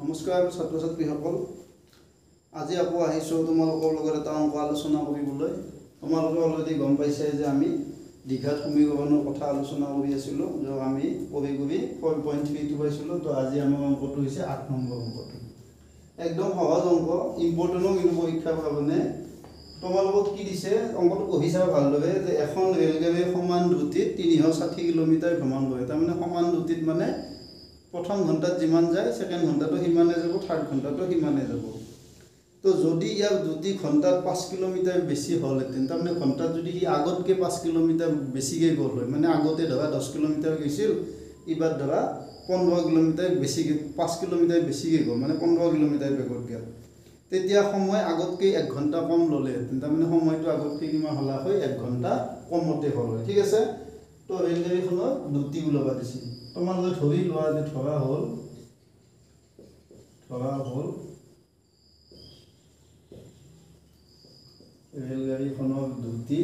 নমস্কাৰ ছাত্ৰ ছাত্ৰীসকল আজি আকৌ আহিছো তোমালোকৰ লগত এটা অংক আলোচনা কৰিবলৈ তোমালোকে অলৰেডি গম পাইছে যে আমি দ্বিঘাত সমীকৰণৰ কথা আলোচনা কৰি আছিলো যে আমি কবি 4.32 পাইছিলো তো আজি আমাৰ অংকটো হৈছে 8 নম্বৰ অংকটো একদম সহজ অংক ইম্পৰ্টেন্ট কিন্তু পৰীক্ষাৰ কাৰণে তোমালোকক কি দিছে অংকটো পঢ়ি চাব ভালদৰে যে এখন ৰেলগাড়ীৰ সমান দ্ৰুতিত 360 কিলোমিটাৰ ভ্ৰমণ কৰে তাৰ মানে সমান দ্ৰুতিত মানে প্ৰথম ঘণ্টাত যিমান যায় সেকেন্ড ঘণ্টাটো হিমানে যাব থাৰ্ড ঘণ্টাটো হিমানে যাব তো যদি ইয়াৰ দ্ৰুতি ঘণ্টাত 5 কিলোমিটাৰ বেছি হল তাৰ মানে ঘণ্টাত যদি ই আগতকে 5 কিলোমিটাৰ বেছিকৈ গ'ল হয় মানে আগতে ধৰা 10 কিলোমিটাৰ গৈছিল ইবাৰ ধৰা 15 কিলোমিটাৰ বেছিকৈ 5 কিলোমিটাৰ বেছিকৈ গ'ল মানে 15 কিলোমিটাৰ বেগত গ'ল তেতিয়া সময় আগতকে 1 ঘণ্টা কম ললে তাৰ মানে সময়টো আগতকে কিমান হলা হয় 1 ঘণ্টা কমতে হ'ল হয় ঠিক আছে তো ৰেলগাড়ীখনৰ দ্ৰুতি উলাবা দিছিল তোমালোকে ধৰি লোৱা যে ধৰা হ'ল ৰেলগাড়ীখনৰ দ্ৰুতি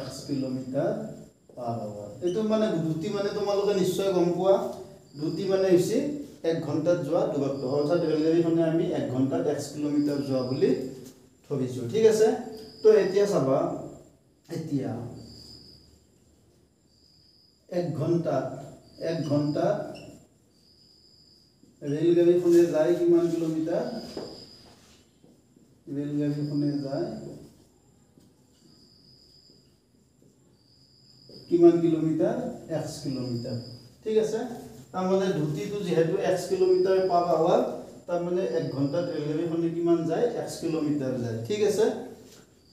x কিলোমিটাৰ পাৰ আৱাৰ এটো মানে দ্ৰুতি মানে তোমালোকে নিশ্চয় গম পোৱা দ্ৰুতি মানে হৈছে 1 ঘণ্টাত যোৱা দূৰত্ব অৰ্থাৎ ৰেলগাড়ীখনে আমি 1 ঘণ্টাত x কিলোমিটাৰ যোৱা বুলি ধৰিছো ঠিক আছে তো এতিয়া চাবা এতিয়া 1 ঘণ্টা ৰেলগাড়ীখনে যায় কিমান কিলোমিটাৰ ৰেলগাড়ীখনে যায় কিমান কিলোমিটাৰ x কিলোমিটাৰ ঠিক আছে তাৰ মানে দ্ৰুতিটো যেহেতু x কিলোমিটাৰ পাৰ আৱাৰ তাৰ মানে 1 ঘণ্টাত ৰেলগাড়ীখনে কিমান যায় x কিলোমিটাৰ যায় ঠিক আছে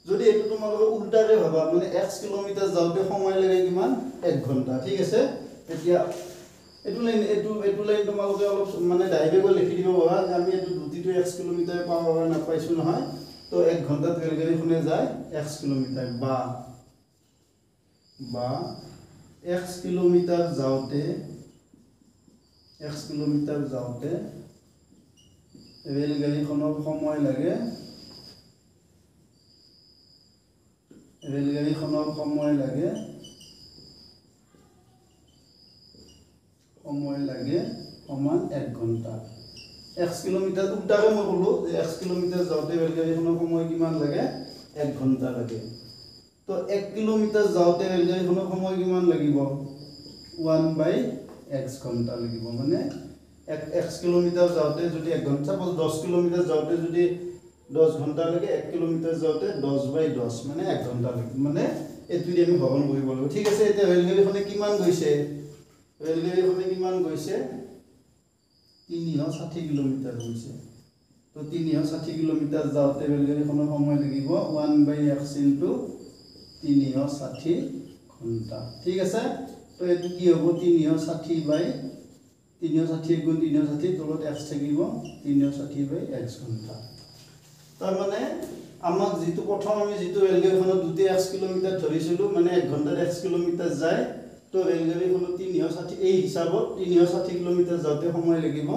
যদি এটো তোমালোকে উল্টাকে ভাবা মানে x কিলোমিটাৰ যাওতে সময় লাগে কিমান 1 ঘণ্টা ঠিক আছে এতিয়া এটো লাইন তোমালোকে অলপ মানে ডাইৰেক্ট লিখি দিব পাৰা যে আমি এটো দ্ৰুতিটো x কিলোমিটাৰ পাৰ আৱাৰ না পাইছো নহয় তো 1 ঘণ্টাত ৰেলগাড়ীখনে যায় x কিলোমিটাৰ বা x কিলোমিটাৰ যাওতে ৰেলগাড়ীখনৰ সময় লাগে সমান 1 ঘণ্টা x কিলোমিটাৰ উল্টাকে মই কলো যে x কিলোমিটাৰ যাওতে ৰেলগাড়ীখনৰ সময় কিমান লাগে 1 ঘণ্টা লাগে তো 1 কিলোমিটাৰ যাওতে ৰেলগাড়ীখনৰ সময় কিমান লাগিব 1/x ঘণ্টা লাগিব মানে x কিলোমিটাৰ যাওতে যদি 1 ঘণ্টা সাপোজ 10 কিলোমিটাৰ যাওতে যদি 10 ঘণ্টা লাগে 1 কিলোমিটাৰ যাওতে 10/10 মানে 1 ঘণ্টা লাগে মানে এটো দি আমি ভগ্ন কৰিব লাগিব ঠিক আছে এতিয়া ৰেলগাড়ীখনে কিমান গৈছে 360 কিলোমিটাৰ গৈছে তো 360 কিলোমিটাৰ যাওতে ৰেলগাড়ীখনৰ সময় লাগিব 1/x * 360 ঘণ্টা ঠিক আছে তো এটো কি হ'ব 360 গুণ 360 তলত x থাকিব 360/x ঘণ্টা তাৰ মানে আমাক যেটো প্ৰথম আমি যেটো ৰেলগাড়ীখনৰ দ্ৰুতি x কিলোমিটাৰ ধৰিছিলো মানে 1 ঘণ্টাত x কিলোমিটাৰ যায় তো ৰেলগাড়ীখনৰ 360 এই হিচাপত 360 কিলোমিটাৰ যাওতে সময় লাগিব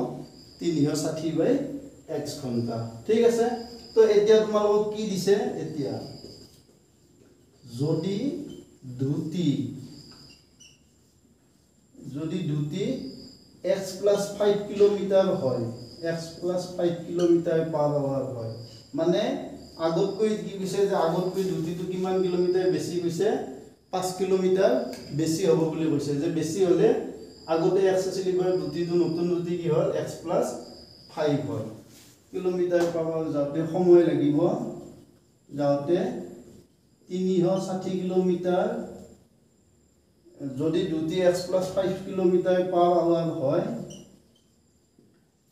360/x ঘণ্টা ঠিক আছে তো এতিয়া তোমালোকক কি দিছে এতিয়া যদি দ্ৰুতি x + 5 কিলোমিটাৰ হয় x + 5 কিলোমিটাৰ পাৰ আৱাৰ হয় মানে আগতকৈ কি কৈছে যে আগতকৈ দ্ৰুতিটো কিমান কিলোমিটাৰ বেছি কৈছে 5 কিলোমিটাৰ বেছি হ'ব বুলি কৈছে যে বেছি হলে আগতে x আছিল ইবাৰ দ্ৰুতিটো নতুন দ্ৰুতি কি হ'ল x + 5 হ'ল কিলোমিটাৰ পাৰ আৱাৰ যাওতে সময় লাগিব যাওতে 360 কিলোমিটাৰ যদি দ্ৰুতি x + 5 কিলোমিটাৰ পাৰ আৱাৰ হয়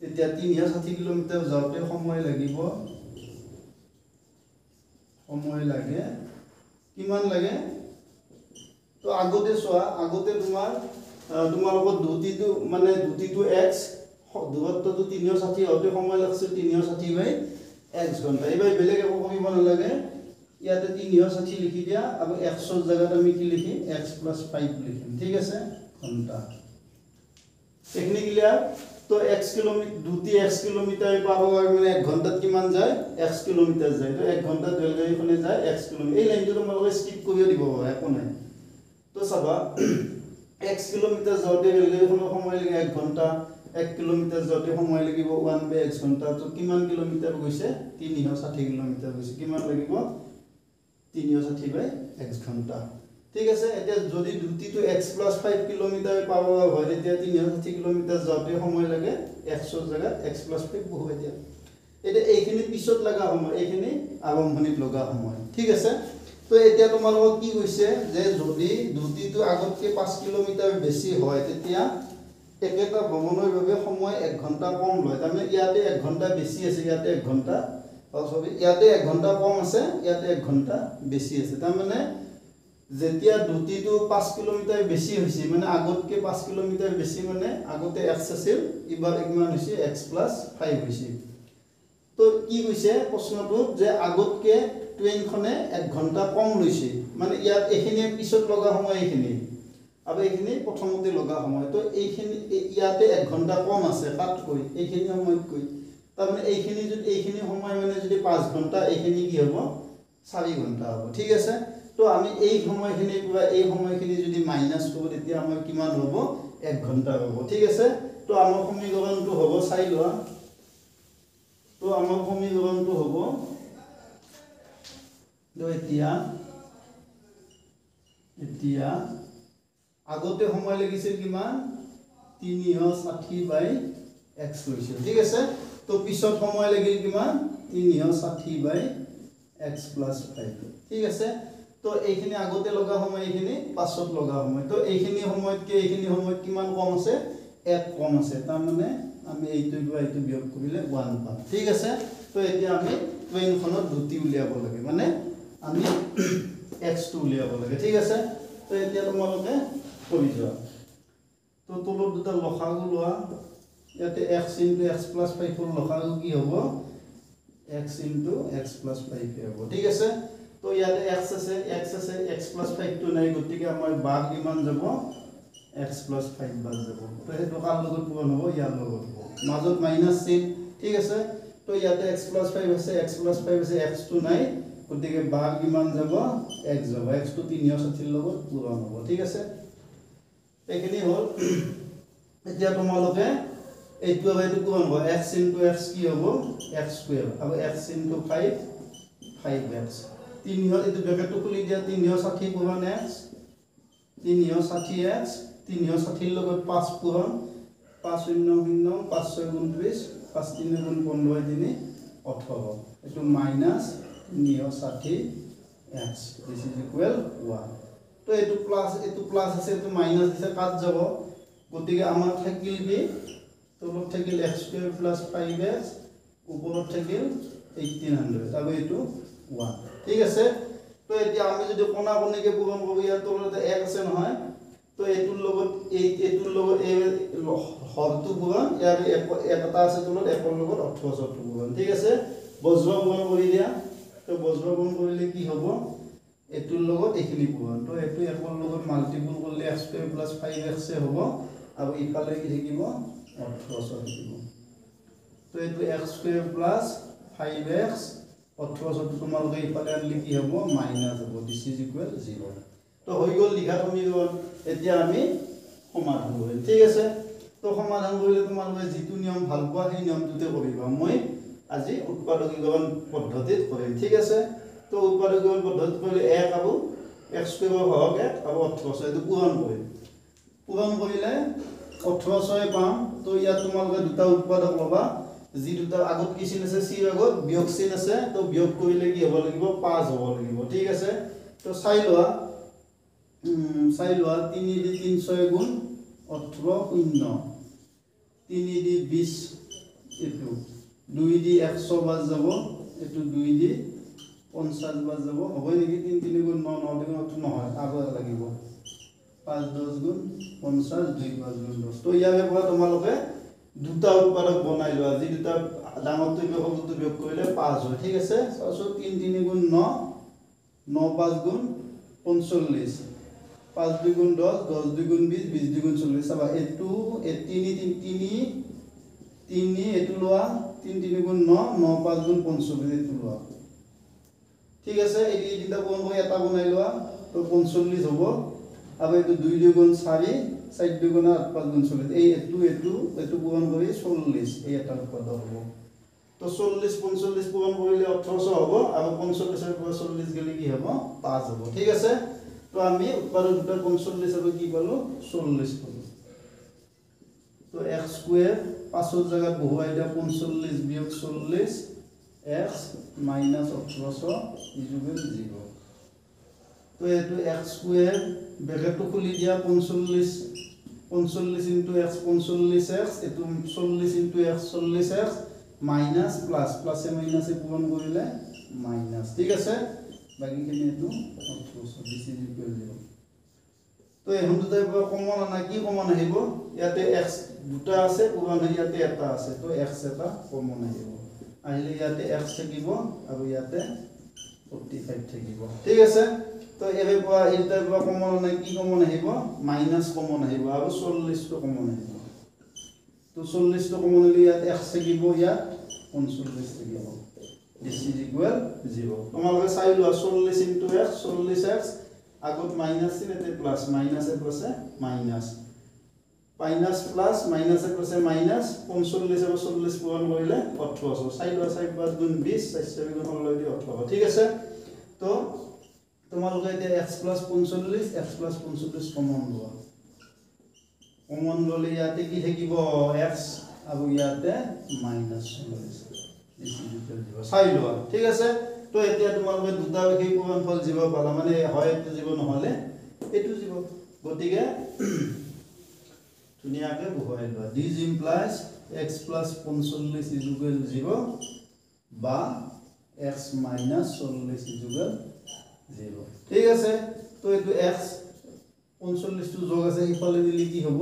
তেতিয়া 360 কিলোমিটাৰ যাওতে সময় লাগে কিমান লাগে তো আগতে চোৱা আগতে তোমালোকৰ দ্ৰুতিটো মানে দ্ৰুতিটো x দূৰত্বটো 360 হওতে সময় লাগছিল 360/x ঘণ্টা এবাৰ বেলেগ একো কৰিব নালাগে ইয়াতে 360 লিখি দিয়া আৰু x ৰ জায়গাত আমি কি লিখিম x + 5 লিখিম ঠিক আছে ঘণ্টা টেকনিক ক্লিয়াৰ তো x কিলোমিটার দুটি x কিলোমিটার পাব মানে 1 ঘন্টাত কিমান যায় x কিলোমিটার যায় তো 1 ঘন্টাত ৰেলগাড়ীখনে যায় x কিলোমিটাৰ এই লাইনটো তোমালোকে স্কিপ কৰি দিব পাৰা একো নাই তো চাবা x কিলোমিটাৰ যাওঁতে ৰেলগাড়ীখনৰ সময় লাগে 1 ঘন্টা 1 কিলোমিটার যাওঁতে সময় লাগিব 1/x ঘন্টা তো কিমান কিলোমিটার গৈছে 360 কিলোমিটার গৈছে কিমান লাগিব 360/x ঘন্টা ঠিক আছে এতিয়া যদি দুটিটো x + 5 কিলোমিটার পাব হয় তেতিয়া 360 কিলোমিটার যাওঁতে সময় লাগে 100 জায়গাত x + 5 বহুৱাই দিয়া এতিয়া এইখিনি পিছত লগা সময় এইখিনি আৰম্ভণিত লগা সময় ঠিক আছে তো এতিয়া তোমালোকক কি কৈছে যে যদি দুটিটো আগতকে 5 কিলোমিটার বেছি হয় তেতিয়া একেটা ভ্ৰমণৰ বাবে সময় 1 ঘন্টা কম লয় তাৰমানে ইয়াতে 1 ঘন্টা বেছি আছে ইয়াতে 1 ঘন্টা সবি ইয়াতে 1 ঘন্টা কম আছে ইয়াতে 1 ঘন্টা বেছি আছে তাৰমানে যেতিয়া দুটিটো 5 কিলোমিটাৰ বেছি হৈছে মানে আগতকে 5 কিলোমিটাৰ বেছি মানে আগতে x আছিল ইবাৰ কিমান হৈছে x + 5 হৈছে তো কি কৈছে প্ৰশ্নটো যে আগতকে ট্ৰেইনখনে 1 ঘন্টা কম লৈছে মানে ইয়াত এখিনি পিছত লগা সময় এখিনি আৰু এখিনি প্ৰথমতে লগা সময় তো এইখিনি ইয়াতে 1 ঘন্টা কম আছে কাটকৈ এইখিনি সময়ত কৈ তাৰমানে এইখিনি সময় মানে যদি 5 ঘন্টা এইখিনি কি হ'ব 4 ঘন্টা হ'ব ঠিক আছে তো আমি এই সময়খিনি পুৰা এই সময়খিনি যদি মাইনাস কৰো তেতিয়া আমাৰ কিমান হ'ব 1 ঘন্টা হ'ব ঠিক আছে তো আমাৰ সমীকৰণটো হ'ব চাই লোৱা তো আমাৰ সমীকৰণটো হ'ব তো এতিয়া আগতে সময় লাগিছিল কিমান 360/x লৈছিল ঠিক আছে তো পিছত সময় লাগিল কিমান 360/x + 5 ঠিক আছে তো এইখিনি আগতে লগা সময় এইখিনি পাছত লগা সময় তো এইখিনি সময়তকে এইখিনি সময়ত কিমান কম আছে 1 কম আছে তাৰ মানে আমি এইটো বিয়োগ কৰিলে 1 পাম ঠিক আছে তো এতিয়া আমি ট্ৰেইনখনত দুটি উলিয়াব লাগে মানে আমি x2 উলিয়াব লাগে ঠিক আছে তো এতিয়া তোমালোকে কৰি যোৱা তো তলত দুটা লসাগু লোৱা ইয়াতে x * x + 5 ৰ লসাগু কি হ'ব x * x + 5 হ'ব ঠিক আছে তো ইয়াতে x আছে x + 5 তো নাই গতিকে আমাৰ বাগ কিমান যাব x + 5 বাগ যাব তো হেতু কাল লগত পূৰণ হ'ব ইয়াৰ লগত মাজত মাইনাস চিন ঠিক আছে তো ইয়াতে x + 5 আছে x + 5 আছে x তো নাই গতিকে বাগ কিমান যাব x যাব x তো 360 লগত পূৰণ হ'ব ঠিক আছে এইখিনি হ'ল এতিয়া তোমালোকে এইটো পূৰণ হ'ব x * x কি হ'ব x² আৰু x * 5 5x 3 হল এটো ব্ৰ্যাকেটটো খুলি দিয়া 360 পূৰণ x 360x 360 লগত 5 পূৰণ 5 0 0 5 6 29 5 3 15 3 18 এটো minus 360x this is equal 1 তো এটো প্লাস আছে এটো মাইনাস আছে কাট যাব গতিকে আমাৰ থাকিল কি তলত থাকিল x² + 5x ওপৰত থাকিল 1800 আৰু এটো 1 ঠিক আছে তো এতিয়া আমি যদি কোনা কোনিকে পূৰণ কৰো ইয়াৰ তলতে 1 আছে নহয় তো এটুৰ লগত এই হৰটো পূৰণ ইয়াৰ এটা আছে তলত 1 লগত 18 পূৰণ ঠিক আছে বজ্ৰ পূৰণ কৰি দিয়া তো বজ্ৰ পূৰণ কৰিলে কি হ'ব এটুৰ লগত এখিনি পূৰণ তো এটু 1 লগত মাল্টিপল কৰিলে x² + 5x হ'ব আৰু ইফালে কি থাকিব 18 থাকিব তো এটু x² + 5x 18 তোমালোকে ইফালে আনলি কি হ'ব মাইনাস হ'ব দিস ইজ ইকুয়াল 0 তো হৈ গল লিখা সমীকৰণ এতিয়া আমি সমাধান কৰিম ঠিক আছে তো সমাধান কৰিলে তোমালোকে যেটো নিয়ম ভাল পোৱা সেই নিয়মটোতে কৰিবা মই আজি উৎপাদকীকৰণ পদ্ধতিত কৰিম ঠিক আছে তো উৎপাদকীকৰণ পদ্ধতিত কৰিলে 1 আৰু x² হওক 1 আৰু 18 এটো পূৰণ কৰিলে 18 পাম তো ইয়াত তোমালোকে দুটা উৎপাদক ল'বা যি দুটা আগত কি চিন আছে c আগত বিয়োগ চিন আছে তো বিয়োগ কৰিলে কি হ'ব লাগিব 5 হ'ব লাগিব ঠিক আছে তো চাই লোৱা 3 দি 3 6 গুণ 18 0 3 দি 20 এটো 2 দি 100 বাজ যাব এটো 2 দি 50 বাজ যাব হ'ব নেকি 3 3 গুণ 9 9 গুণ 8 নহয় আৰু লাগিব 5 10 গুণ 50 2 5 গুণ 10 তো ইয়াৰে পৰা তোমালোকে দুটা উৎপাদক বনাই লোৱা যি দুটা ডাঙৰটো বিয়োগটো বিয়োগ কৰিলে 5 হয় ঠিক আছে চাওছো 3 3 গুণ 9 9 5 গুণ 45 5 2 গুণ 10 10 2 গুণ 20 20 2 গুণ 40 চাবা এটু 3 3 3 3 এটো লোৱা 3 3 গুণ 9 9 5 গুণ 45 এটো লোৱা ঠিক আছে এই তিনটা পূৰণ কৰি এটা বনাই লোৱা তো 45 হ'ব আৰু এটো 2 2 গুণ 4 4 2 গুণ 8 5 গুণ 40 এই এটো পূৰণ কৰি 40 এই এটা উৎপাদক হ'ব তো 40 45 পূৰণ কৰিলে 1800 হ'ব আৰু 45 ৰ পৰা 40 গলে কি হ'ব 5 হ'ব ঠিক আছে তো আমি উৎপাদক দুটা 45 আৰু কি পালো 40 পালো তো x স্কয়াৰ 5 ৰ জায়গাত বহুৱাই দিয়া 45 বিয়োগ 40 x minus 1800 ইকুৱেল 0 তো এটো x স্কয়াৰ ব্ৰেকেটটো খুলি দিয়া 45 into x 45x এটো 40 into x 40x minus plus plus e minus e পূৰণ কৰিলে minus ঠিক আছে বাকিখিনি এটো 1800 this is equal 0 তো এখন দুটাৰ পৰা কমন আনা কি কমন আহিব ইয়াতে x দুটা আছে পূৰণ হৈ ইয়াতে এটা আছে তো x এটা কমন আহিব আহিলে ইয়াতে x থাকিব আৰু ইয়াতে 45 থাকিব ঠিক আছে তো এবে পৰা ইটাৰ পৰা কমন আনা কি কমন আহিব মাইনাস কমন আহিব আৰু 40 টো কমন আহিব তো 40 টো কমন হলে ইয়াত x থাকিব ইয়াত 45 থাকিব this is equal 0 তোমালোকে চাই লোৱা 40 into x 40x আগত মাইনাস এতে প্লাস মাইনাস এ plus minus minus plus minus এ প্লাস মাইনাস 45 আৰু 40 পূৰণ কৰিলে 1800 চাই লোৱা 4 গুণ 20 4 গুণ হলে 18 ঠিক আছে তো তোমালোকে এতিয়া x + 45 x + 45 কমন লোৱা কমন ললে ইয়াতে কি থাকিব x আৰু ইয়াতে -40 চাই লোৱা ঠিক আছে তো এতিয়া তোমালোকে দুটা কি পূৰণফল জীৱ পালা মানে হয় এটো জীৱ নহলে এটো জীৱ গতিকে দুনিয়াকে বহুৱাই লোৱা this implies x + 45 = 0 বা x - 40 = 0 ঠিক আছে তো এটো x 45 টো যোগ আছে ইফালে দিলে কি হ'ব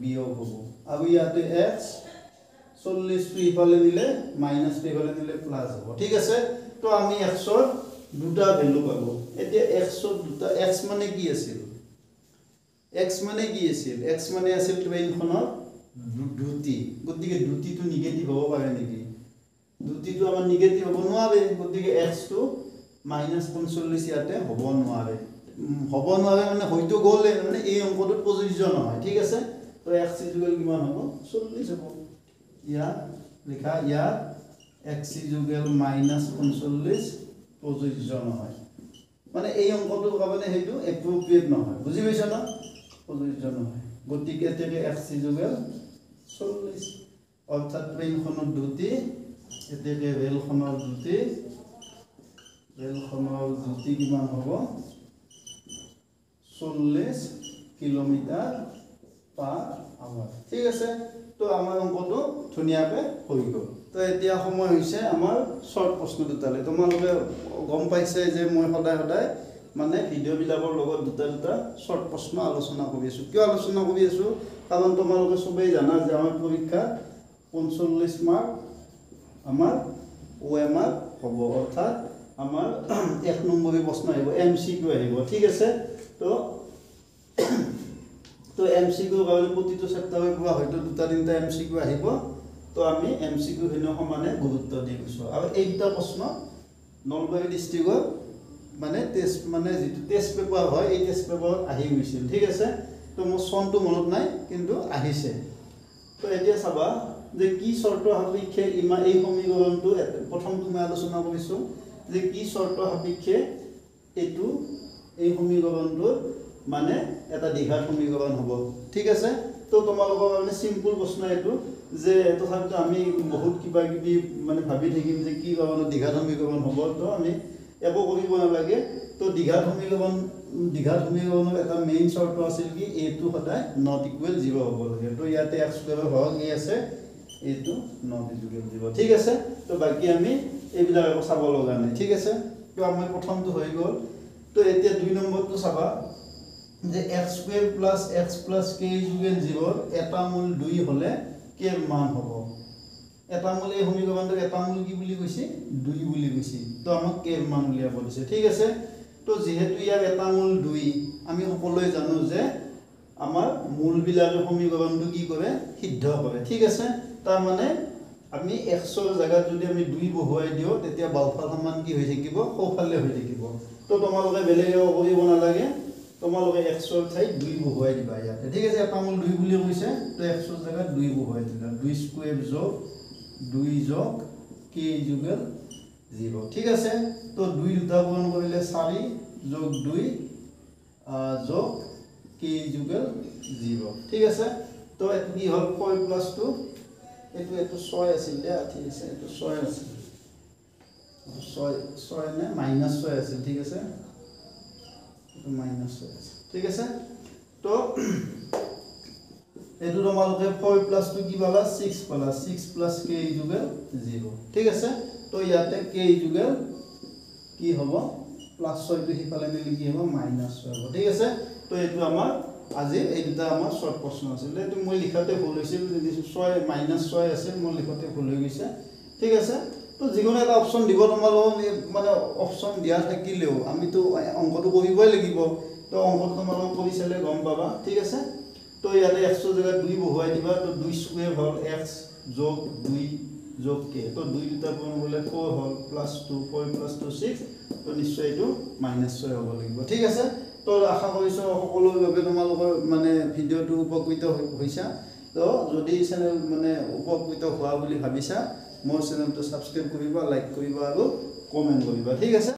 বিয়োগ হ'ব আৰু ইয়াতে x 40 টো ইফালে দিলে মাইনাস টো ইফালে দিলে প্লাস হ'ব ঠিক আছে তো আমি x ৰ দুটা ভ্যালু পাবো এতিয়া x ৰ দুটা x মানে কি আছিল x মানে কি আছিল x মানে আছিল ট্ৰেইনখনৰ দুটি গতিকে দুটিটো নিগেটিভ হ'ব পাৰে নেকি দুটিটো আমাৰ নিগেটিভ হ'ব নোৱাৰে গতিকে x টো -45 ইয়াতে হ'ব নোৱাৰে মানে হয়তো গলে মানে এই অংকটো প্ৰযোজ্য নহয় ঠিক আছে তো x ইকুৱেল কিমান হ'ব 40 হ'ব ইয়া লিখা ইয়া x ইকুৱেল -45 প্ৰযোজ্য নহয় মানে এই অংকটো কাৰণে হেতু এপ্ৰোপ্ৰিয়েট নহয় বুজি পাইছা না প্ৰযোজ্য নহয় গতিকে এতেকে x ইকুৱেল 40 অৰ্থাৎ ট্ৰেইনখনৰ দুটি এতেকে ৰেলখনৰ দুটি কিমান হ'ব 40 কিলোমিটাৰ/আৱাৰ ঠিক আছে তো আমাৰ অংকটো ধুনিয়াকৈ হৈ গ'ল তো এতিয়া সময় হৈছে আমাৰ শৰ্ট প্ৰশ্ন দুটালে তোমালোকে গম পাইছে যে মই সদায় মানে ভিডিও বিলাকৰ লগত দুটা শৰ্ট প্ৰশ্ন আলোচনা কৰি আছো কিয় আলোচনা কৰি আছো কাৰণ তোমালোকে সবেই জানা যে আমাৰ পৰীক্ষা 45 মাৰ্ক আমাৰ OMR হ'ব অৰ্থাৎ আমাৰ 1 নম্বৰী প্ৰশ্ন আহিব MCQ আহিব ঠিক আছে তো MCQ কাৰণে প্ৰতিটো চেপ্টাৰৰ পৰা হয়তো দুটা তিনটা MCQ আহিব তো আমি MCQ হেনো সমানে গুৰুত্ব দি গৈছো আৰু এই দুটা প্ৰশ্ন নলবাৰী ডিস্ট্ৰিক্টৰ মানে টেষ্ট মানে যেটো টেষ্ট পেপাৰ হয় এই টেষ্ট পেপাৰত আহি গৈছিল ঠিক আছে তো মোৰ সনটো মনত নাই কিন্তু আহিছে তো এতিয়া চাবা যে কি শৰ্ত সাপেক্ষে এই সমীকৰণটো প্ৰথম তুমি আলোচনা কৰিছো যে কি শৰ্ত সাপেক্ষে এটো এই সমীকৰণটো মানে এটা দ্বিঘাত সমীকৰণ হ'ব ঠিক আছে তো তোমালোকৰ কাৰণে সিম্পল প্ৰশ্ন এটো যে তথাপিতো আমি বহুত কিবা কিবি মানে ভাবি থাকিম যে কি কাৰণে দ্বিঘাত সমীকৰণ হ'ব তো আমি একো কৰিব নালাগে তো দ্বিঘাত সমীকৰণৰ এটা মেইন শৰ্ত আছিল কি এটো সদায় নট ইকুৱেল 0 হ'ব লাগে তো ইয়াতে x স্কয়াৰ হওক কি আছে এটো নট ইকুৱেল 0 ঠিক আছে তো বাকি আমি এইবিলাক আকৌ চাব লগা নাই ঠিক আছে তো আমাৰ প্ৰথমটো হৈ গ'ল তো এতিয়া 2 নম্বৰটো চাবা যে x square plus x plus k equal 0 এটা মূল 2 হলে k এৰ মান হ'ব এটা মূল এই সমীকৰণটো এটা মূল কি বুলি কৈছে 2 বুলি কৈছে তো আমাক k এর মান উলিয়াব দিছে ঠিক আছে তো যেহেতু ইয়াৰ এটা মূল 2 আমি সকলোৱে জানো যে আমাৰ মূল বিলাকৰ সমীকৰণটো কি কৰে সিদ্ধ কৰে ঠিক আছে তাৰ মানে আমি 100 ৰ জায়গাত যদি আমি 2 বহুৱাই দিও তেতিয়া বাওফাল সমান কি হৈ থাকিব সোঁফালে হৈ থাকিব তো তোমালোকে বেলেগেও কৰিব নালাগে তোমালোকে 100 ৰ ঠাইত 2 বহুৱাই দিবা ইয়াতে ঠিক আছে এটা মূল 2 বুলি কৈছে তো 100 ৰ জায়গাত 2 বহুৱাই দিলা 2 স্কয়ার যোগ 2 যোগ k যুগল 0 ঠিক আছে তো 2 দুটা পূৰণ কৰিলে 4 যোগ 2 যোগ k যুগল 0 ঠিক আছে তো এটো কি হল 4 প্লাস 2 এটো 6 আছিল দে ঠিক আছে এটো 6 আছিল 6 নে মাইনাস 6 আছিল ঠিক আছে এটো মাইনাস 6 আছে ঠিক আছে তো এটো তোমালোকে 4 প্লাস 2 কি পালা 6 পালা 6 প্লাস k যুগল 0 ঠিক আছে তো ইয়াতে k যুগল কি হ'ব প্লাস 6 টো হিফালে মিলি কি হ'ব মাইনাস 6 হ'ব ঠিক আছে তো এটো আমাৰ আজি এই দুটা আমাৰ শর্ট প্রশ্ন আছিল এটো মই লিখাতে ভুল হৈছিল 6 মাইনাস 6 আছিল মই লিখতে ভুল হৈ গৈছে ঠিক আছে তো যিকোনো এটা অপশন দিব তোমালোক মানে অপশন দিয়া থাকিলেও আমি তো অঙ্কটো কৰিবই লাগিব তো অঙ্কটো তোমালোক কৰি চালে গম পাবা ঠিক আছে তো ইয়াতে 100 জায়গা 2 বহুৱাই দিবা তো 2 স্কয়াৰ হল x যোগ 2 যোগ k তো 2 দুটা পূৰণ কৰিলে 4 হল প্লাস 2 4 প্লাস 2 6 তো নিশ্চয় এটো মাইনাস 6 হ'ব লাগিব ঠিক আছে তো আশা কৰিছো সকলোৰ বাবে তোমালোকৰ মানে ভিডিওটো উপকৃত হৈছা তো যদি চেনেল মানে উপকৃত হোৱা বুলি ভাবিছা মোৰ চেনেলটো সাবস্ক্ৰাইব কৰিবা লাইক কৰিবা আৰু কমেন্ট কৰিবা ঠিক আছে।